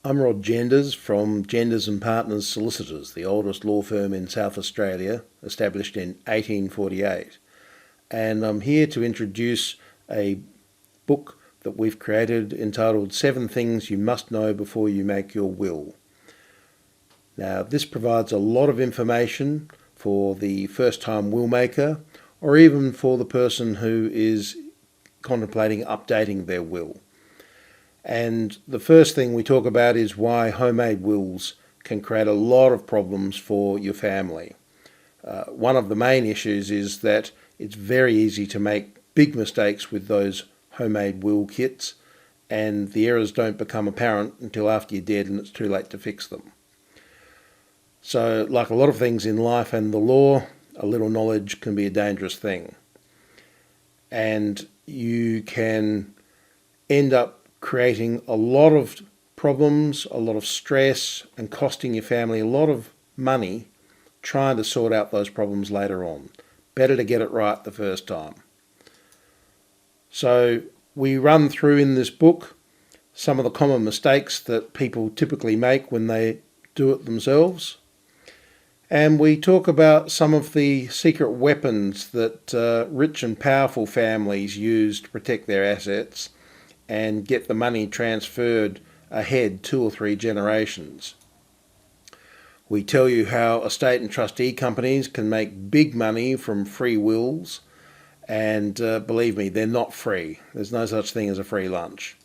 I'm Rod Genders from Genders and Partners Solicitors, the oldest law firm in South Australia, established in 1848. And I'm here to introduce a book that we've created entitled 7 Things You Must Know Before You Make Your Will. Now, this provides a lot of information for the first-time will maker, or even for the person who is contemplating updating their will. And the first thing we talk about is why homemade wills can create a lot of problems for your family. One of the main issues is that it's very easy to make big mistakes with those homemade will kits, and the errors don't become apparent until after you're dead and it's too late to fix them. So, like a lot of things in life and the law, a little knowledge can be a dangerous thing. And you can end up creating a lot of problems, a lot of stress, and costing your family a lot of money trying to sort out those problems later on. Better to get it right the first time. So we run through in this book some of the common mistakes that people typically make when they do it themselves. And we talk about some of the secret weapons that rich and powerful families use to protect their assets and get the money transferred ahead 2 or 3 generations. We tell you how estate and trustee companies can make big money from free wills, and believe me, they're not free. There's no such thing as a free lunch.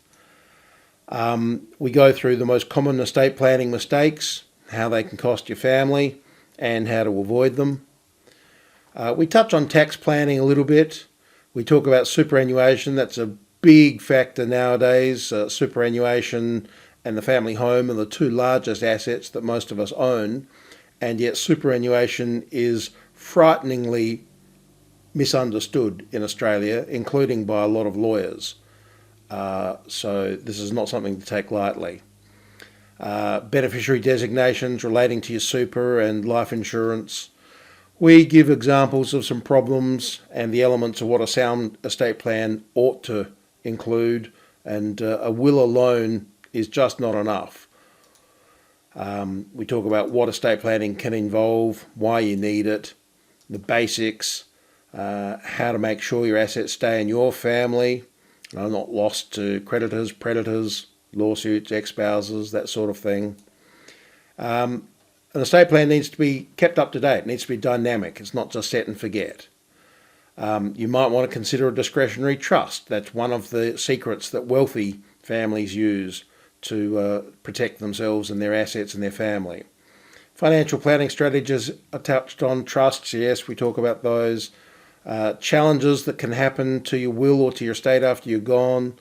We go through the most common estate planning mistakes, how they can cost your family, and how to avoid them. We touch on tax planning a little bit. We talk about superannuation. That's a big factor nowadays. Superannuation and the family home are the 2 largest assets that most of us own, and yet superannuation is frighteningly misunderstood in Australia, including by a lot of lawyers. So this is not something to take lightly. Beneficiary designations relating to your super and life insurance. We give examples of some problems and the elements of what a sound estate plan ought to include, and a will alone is just not enough. We talk about what estate planning can involve, why you need it, the basics, how to make sure your assets stay in your family, are not lost to creditors, predators, lawsuits, ex-spouses, that sort of thing. An estate plan needs to be kept up to date. It needs to be dynamic. It's not just set and forget. You might want to consider a discretionary trust. That's one of the secrets that wealthy families use to protect themselves and their assets and their family. Financial planning strategies are touched on. Trusts, yes, we talk about those. Challenges that can happen to your will or to your estate after you're gone.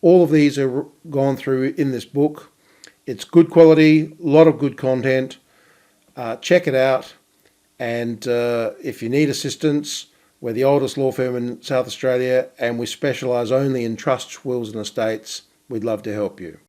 All of these are gone through in this book. It's good quality, a lot of good content. Check it out. And if you need assistance, we're the oldest law firm in South Australia, and we specialise only in trusts, wills and estates. We'd love to help you.